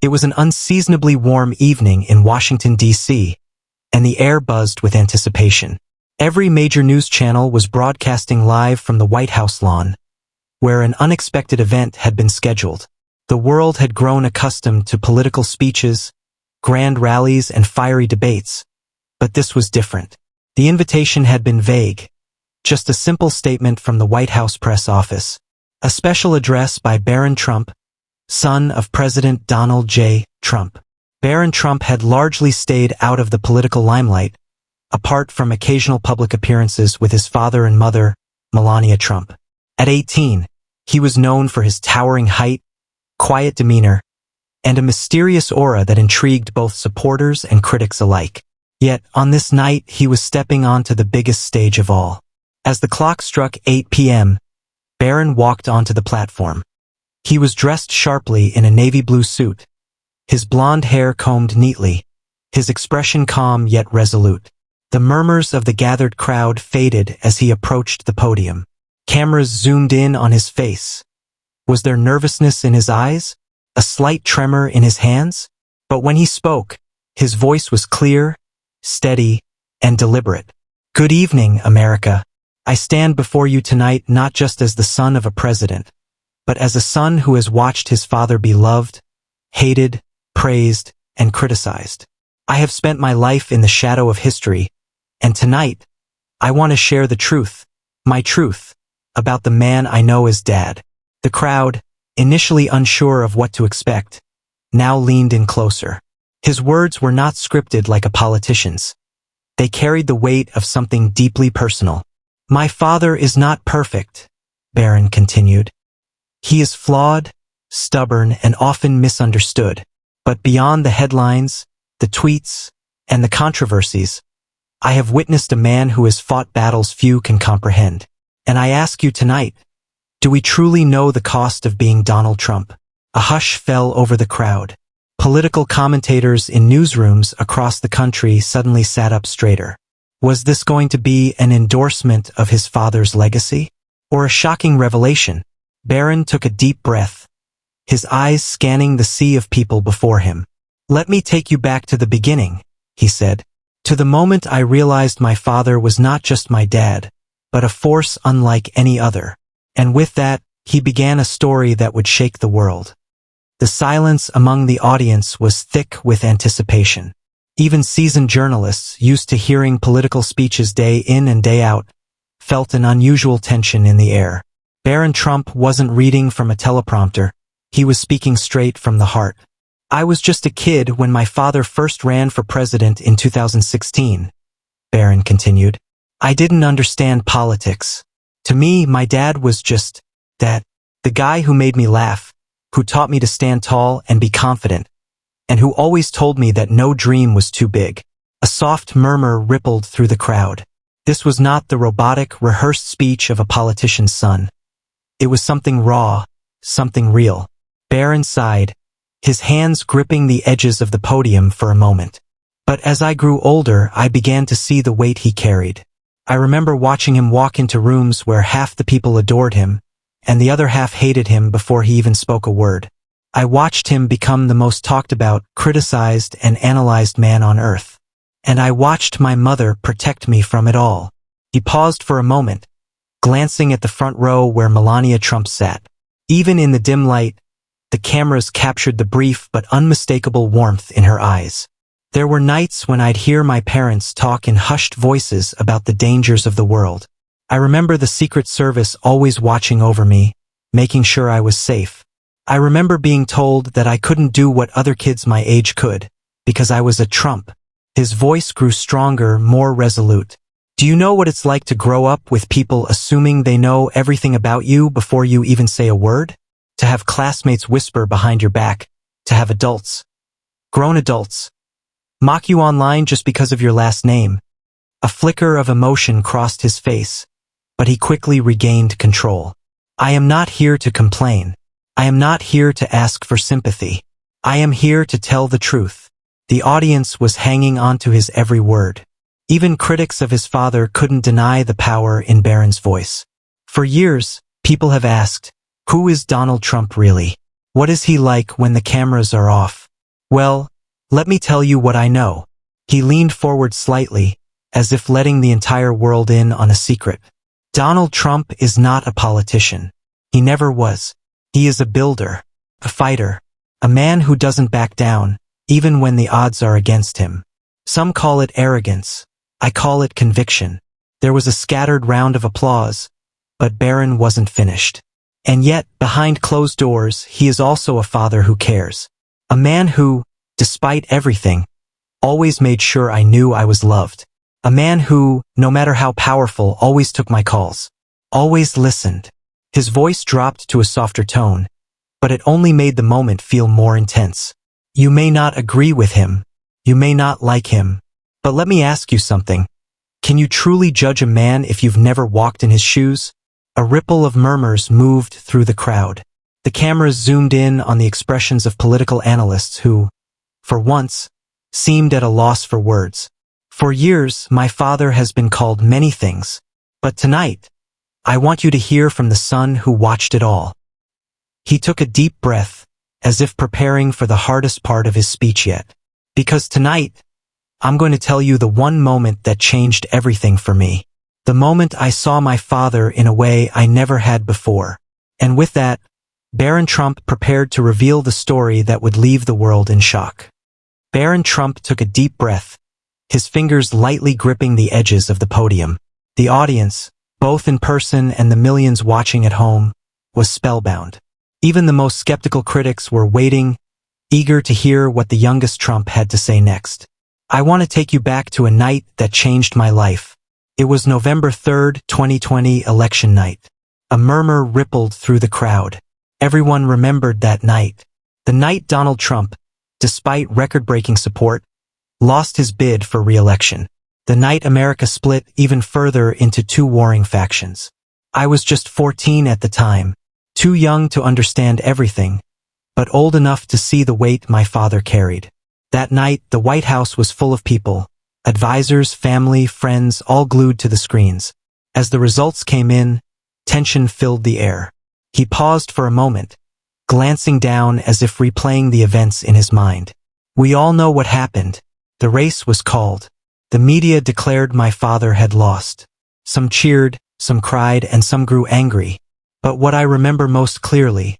was an unseasonably warm evening in Washington, D.C., and the air buzzed with anticipation. Every major news channel was broadcasting live from the White House lawn, where an unexpected event had been scheduled. The world had grown accustomed to political speeches, grand rallies, and fiery debates, but this was different. The invitation had been vague, just a simple statement from the White House press office. A special address by Barron Trump, son of President Donald J. Trump. Barron Trump had largely stayed out of the political limelight, apart from occasional public appearances with his father and mother, Melania Trump. At 18, he was known for his towering height, quiet demeanor, and a mysterious aura that intrigued both supporters and critics alike. Yet, on this night, he was stepping onto the biggest stage of all. As the clock struck 8 p.m., Barron walked onto the platform. He was dressed sharply in a navy blue suit, his blonde hair combed neatly, his expression calm yet resolute. The murmurs of the gathered crowd faded as he approached the podium. Cameras zoomed in on his face. Was there nervousness in his eyes? A slight tremor in his hands? But when he spoke, his voice was clear, steady, and deliberate. Good evening, America. I stand before you tonight not just as the son of a president, but as a son who has watched his father be loved, hated, praised, and criticized. I have spent my life in the shadow of history, and tonight, I want to share the truth, my truth, about the man I know as Dad. The crowd, initially unsure of what to expect, now leaned in closer. His words were not scripted like a politician's. They carried the weight of something deeply personal. My father is not perfect, Barron continued. He is flawed, stubborn, and often misunderstood. But beyond the headlines, the tweets, and the controversies, I have witnessed a man who has fought battles few can comprehend. And I ask you tonight, do we truly know the cost of being Donald Trump? A hush fell over the crowd. Political commentators in newsrooms across the country suddenly sat up straighter. Was this going to be an endorsement of his father's legacy? Or a shocking revelation? Barron took a deep breath, his eyes scanning the sea of people before him. Let me take you back to the beginning, he said. To the moment I realized my father was not just my dad, but a force unlike any other. And with that, he began a story that would shake the world. The silence among the audience was thick with anticipation. Even seasoned journalists, used to hearing political speeches day in and day out, felt an unusual tension in the air. Barron Trump wasn't reading from a teleprompter. He was speaking straight from the heart. I was just a kid when my father first ran for president in 2016, Barron continued. I didn't understand politics. To me, my dad was just that, the guy who made me laugh, who taught me to stand tall and be confident, and who always told me that no dream was too big. A soft murmur rippled through the crowd. This was not the robotic, rehearsed speech of a politician's son. It was something raw, something real. Barron sighed, his hands gripping the edges of the podium for a moment. But as I grew older, I began to see the weight he carried. I remember watching him walk into rooms where half the people adored him, and the other half hated him before he even spoke a word. I watched him become the most talked about, criticized, and analyzed man on earth. And I watched my mother protect me from it all. He paused for a moment, glancing at the front row where Melania Trump sat. Even in the dim light, the cameras captured the brief but unmistakable warmth in her eyes. There were nights when I'd hear my parents talk in hushed voices about the dangers of the world. I remember the Secret Service always watching over me, making sure I was safe. I remember being told that I couldn't do what other kids my age could, because I was a Trump. His voice grew stronger, more resolute. Do you know what it's like to grow up with people assuming they know everything about you before you even say a word? To have classmates whisper behind your back, to have adults, grown adults, mock you online just because of your last name. A flicker of emotion crossed his face, but he quickly regained control. I am not here to complain. I am not here to ask for sympathy. I am here to tell the truth. The audience was hanging onto his every word. Even critics of his father couldn't deny the power in Barron's voice. For years, people have asked, who is Donald Trump really? What is he like when the cameras are off? Well, let me tell you what I know. He leaned forward slightly, as if letting the entire world in on a secret. Donald Trump is not a politician. He never was. He is a builder, a fighter, a man who doesn't back down, even when the odds are against him. Some call it arrogance. I call it conviction. There was a scattered round of applause, but Barron wasn't finished. And yet, behind closed doors, he is also a father who cares. A man who, despite everything, always made sure I knew I was loved. A man who, no matter how powerful, always took my calls. Always listened. His voice dropped to a softer tone, but it only made the moment feel more intense. You may not agree with him. You may not like him. But let me ask you something. Can you truly judge a man if you've never walked in his shoes? A ripple of murmurs moved through the crowd. The cameras zoomed in on the expressions of political analysts who, for once, seemed at a loss for words. For years, my father has been called many things. But tonight, I want you to hear from the son who watched it all. He took a deep breath, as if preparing for the hardest part of his speech yet. Because tonight, I'm going to tell you the one moment that changed everything for me. The moment I saw my father in a way I never had before. And with that, Barron Trump prepared to reveal the story that would leave the world in shock. Barron Trump took a deep breath, his fingers lightly gripping the edges of the podium. The audience, both in person and the millions watching at home, was spellbound. Even the most skeptical critics were waiting, eager to hear what the youngest Trump had to say next. I want to take you back to a night that changed my life. It was November 3rd, 2020, election night. A murmur rippled through the crowd. Everyone remembered that night. The night Donald Trump, despite record-breaking support, lost his bid for re-election. The night America split even further into two warring factions. I was just 14 at the time, too young to understand everything, but old enough to see the weight my father carried. That night, the White House was full of people, advisors, family, friends, all glued to the screens. As the results came in, tension filled the air. He paused for a moment, glancing down as if replaying the events in his mind. We all know what happened. The race was called. The media declared my father had lost. Some cheered, some cried, and some grew angry. But what I remember most clearly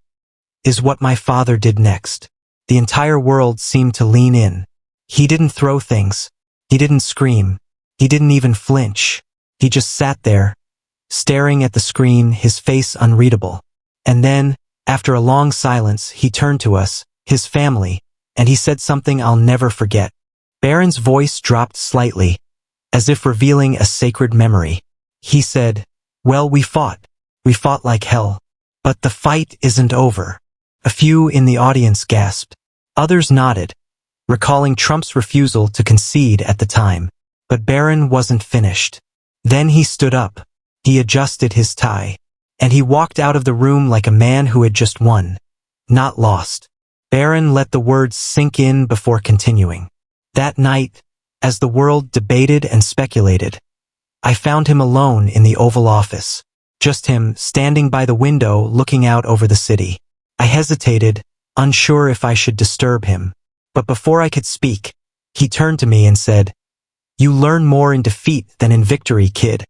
is what my father did next. The entire world seemed to lean in. He didn't throw things. He didn't scream. He didn't even flinch. He just sat there, staring at the screen, his face unreadable. And then, after a long silence, he turned to us, his family, and he said something I'll never forget. Barron's voice dropped slightly, as if revealing a sacred memory. He said, "Well, we fought. We fought like hell. But the fight isn't over." A few in the audience gasped. Others nodded, recalling Trump's refusal to concede at the time. But Barron wasn't finished. Then he stood up. He adjusted his tie. And he walked out of the room like a man who had just won, not lost. Barron let the words sink in before continuing. That night, as the world debated and speculated, I found him alone in the Oval Office. Just him, standing by the window looking out over the city. I hesitated, unsure if I should disturb him. But before I could speak, he turned to me and said, "You learn more in defeat than in victory, kid."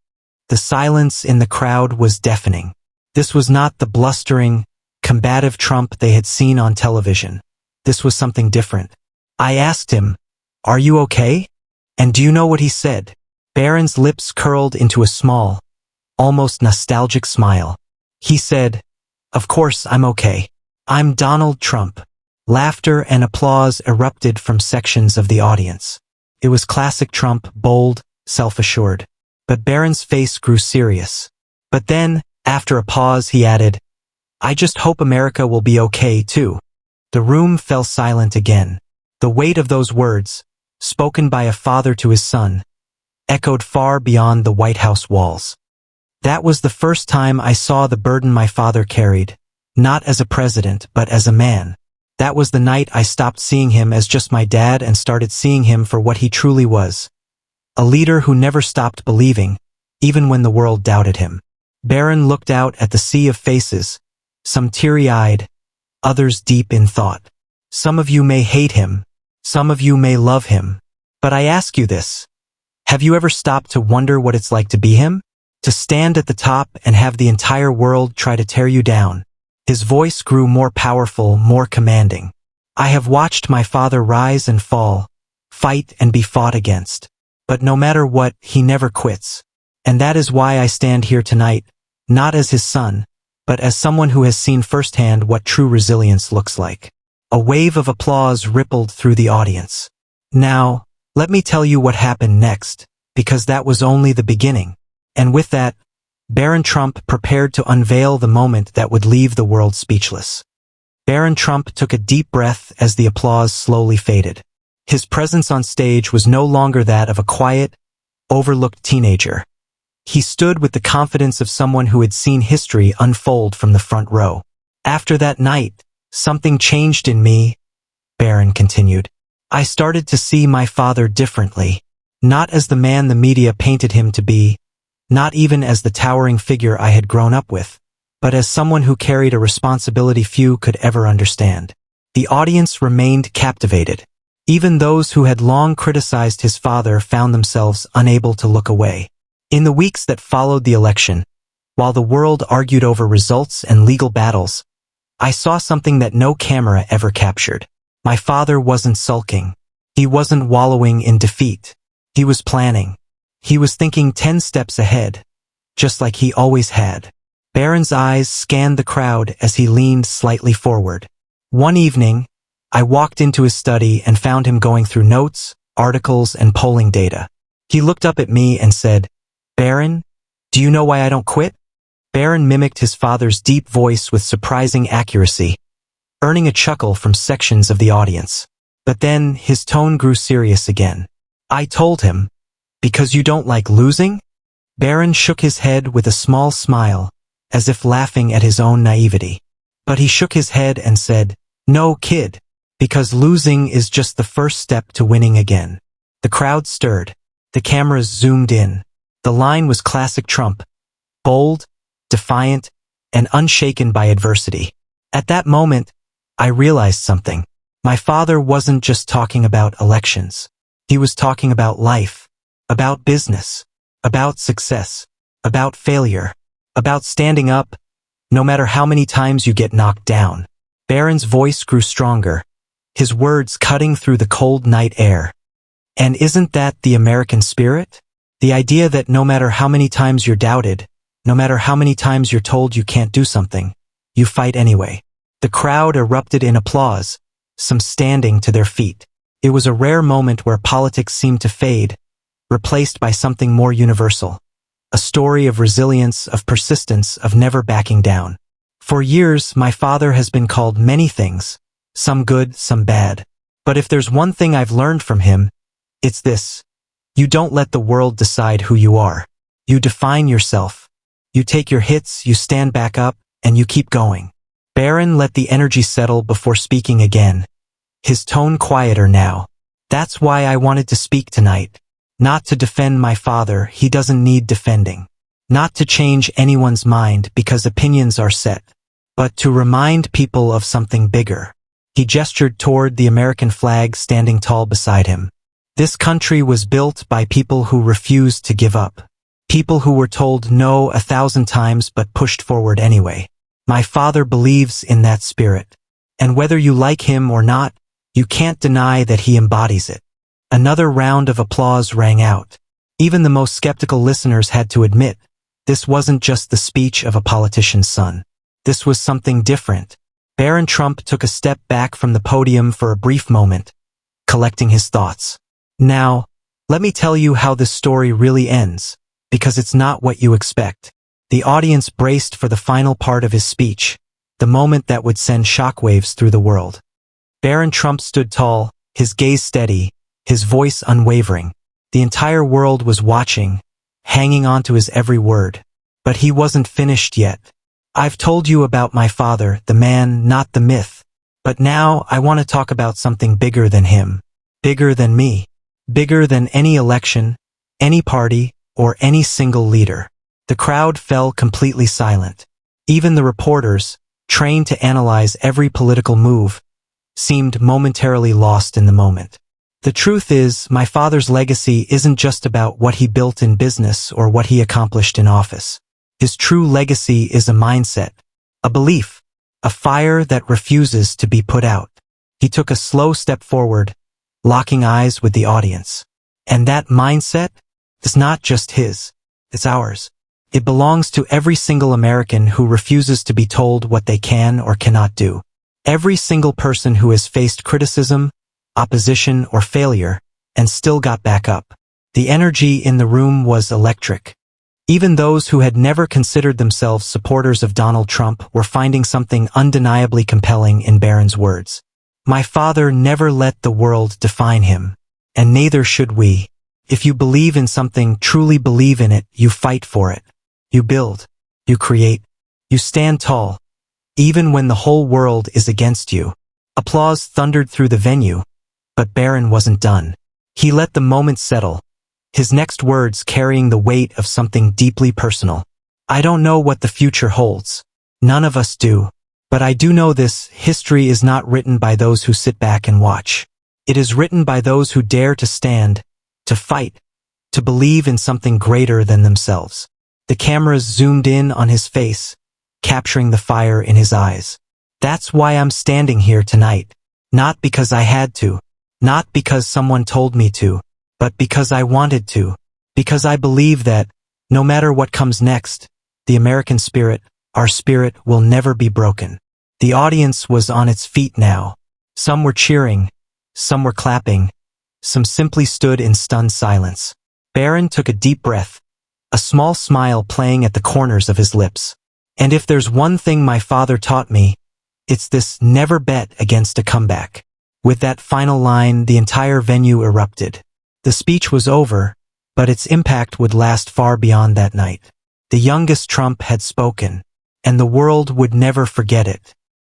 The silence in the crowd was deafening. This was not the blustering, combative Trump they had seen on television. This was something different. I asked him, "Are you okay?" And do you know what he said? Barron's lips curled into a small, almost nostalgic smile. He said, "Of course I'm okay. I'm Donald Trump." Laughter and applause erupted from sections of the audience. It was classic Trump, bold, self-assured. But Barron's face grew serious. But then, after a pause, he added, "I just hope America will be okay too." The room fell silent again. The weight of those words, spoken by a father to his son, echoed far beyond the White House walls. That was the first time I saw the burden my father carried, not as a president, but as a man. That was the night I stopped seeing him as just my dad and started seeing him for what he truly was. A leader who never stopped believing, even when the world doubted him. Barron looked out at the sea of faces, some teary-eyed, others deep in thought. "Some of you may hate him," Some of you may love him. But I ask you this. Have you ever stopped to wonder what it's like to be him? To stand at the top and have the entire world try to tear you down? His voice grew more powerful, more commanding. I have watched my father rise and fall, fight and be fought against. But no matter what, he never quits. And that is why I stand here tonight, not as his son, but as someone who has seen firsthand what true resilience looks like. A wave of applause rippled through the audience. Now, let me tell you what happened next, because that was only the beginning. And with that, Barron Trump prepared to unveil the moment that would leave the world speechless. Barron Trump took a deep breath as the applause slowly faded. His presence on stage was no longer that of a quiet, overlooked teenager. He stood with the confidence of someone who had seen history unfold from the front row. After that night, something changed in me, Barron continued. I started to see my father differently, not as the man the media painted him to be, not even as the towering figure I had grown up with, but as someone who carried a responsibility few could ever understand. The audience remained captivated. Even those who had long criticized his father found themselves unable to look away. In the weeks that followed the election, while the world argued over results and legal battles, I saw something that no camera ever captured. My father wasn't sulking. He wasn't wallowing in defeat. He was planning. He was thinking 10 steps ahead, just like he always had. Barron's eyes scanned the crowd as he leaned slightly forward. One evening, I walked into his study and found him going through notes, articles, and polling data. He looked up at me and said, "Barron, do you know why I don't quit?" Barron mimicked his father's deep voice with surprising accuracy, earning a chuckle from sections of the audience. But then his tone grew serious again. I told him, "Because you don't like losing?" Barron shook his head with a small smile, as if laughing at his own naivety. But he shook his head and said, "No, kid, because losing is just the first step to winning again." The crowd stirred. The cameras zoomed in. The line was classic Trump, bold, defiant, and unshaken by adversity. At that moment, I realized something. My father wasn't just talking about elections. He was talking about life, about business, about success, about failure, about standing up, no matter how many times you get knocked down. Barron's voice grew stronger, his words cutting through the cold night air. And isn't that the American spirit? The idea that no matter how many times you're doubted, no matter how many times you're told you can't do something, you fight anyway. The crowd erupted in applause, some standing to their feet. It was a rare moment where politics seemed to fade, replaced by something more universal. A story of resilience, of persistence, of never backing down. For years, my father has been called many things, some good, some bad. But if there's one thing I've learned from him, it's this. You don't let the world decide who you are. You define yourself. You take your hits, you stand back up, and you keep going. Barron let the energy settle before speaking again, his tone quieter now. That's why I wanted to speak tonight. Not to defend my father, he doesn't need defending. Not to change anyone's mind because opinions are set. But to remind people of something bigger. He gestured toward the American flag standing tall beside him. This country was built by people who refused to give up. People who were told no 1,000 times but pushed forward anyway. My father believes in that spirit. And whether you like him or not, you can't deny that he embodies it. Another round of applause rang out. Even the most skeptical listeners had to admit, this wasn't just the speech of a politician's son. This was something different. Barron Trump took a step back from the podium for a brief moment, collecting his thoughts. Now, let me tell you how this story really ends, because it's not what you expect. The audience braced for the final part of his speech, the moment that would send shockwaves through the world. Barron Trump stood tall, his gaze steady, his voice unwavering. The entire world was watching, hanging on to his every word. But he wasn't finished yet. I've told you about my father, the man, not the myth. But now I want to talk about something bigger than him. Bigger than me. Bigger than any election, any party, or any single leader. The crowd fell completely silent. Even the reporters, trained to analyze every political move, seemed momentarily lost in the moment. The truth is, my father's legacy isn't just about what he built in business or what he accomplished in office. His true legacy is a mindset, a belief, a fire that refuses to be put out. He took a slow step forward, locking eyes with the audience. And that mindset is not just his, it's ours. It belongs to every single American who refuses to be told what they can or cannot do. Every single person who has faced criticism, opposition, or failure, and still got back up. The energy in the room was electric. Even those who had never considered themselves supporters of Donald Trump were finding something undeniably compelling in Barron's words. My father never let the world define him, and neither should we. If you believe in something, truly believe in it, you fight for it. You build, you create, you stand tall, even when the whole world is against you. Applause thundered through the venue, but Barron wasn't done. He let the moment settle, his next words carrying the weight of something deeply personal. I don't know what the future holds. None of us do. But I do know this: history is not written by those who sit back and watch. It is written by those who dare to stand, to fight, to believe in something greater than themselves. The cameras zoomed in on his face, capturing the fire in his eyes. That's why I'm standing here tonight. Not because I had to, not because someone told me to, but because I wanted to. Because I believe that, no matter what comes next, the American spirit, our spirit, will never be broken. The audience was on its feet now. Some were cheering, some were clapping, some simply stood in stunned silence. Barron took a deep breath, a small smile playing at the corners of his lips. And if there's one thing my father taught me, it's this: never bet against a comeback. With that final line, the entire venue erupted. The speech was over, but its impact would last far beyond that night. The youngest Trump had spoken, and the world would never forget it.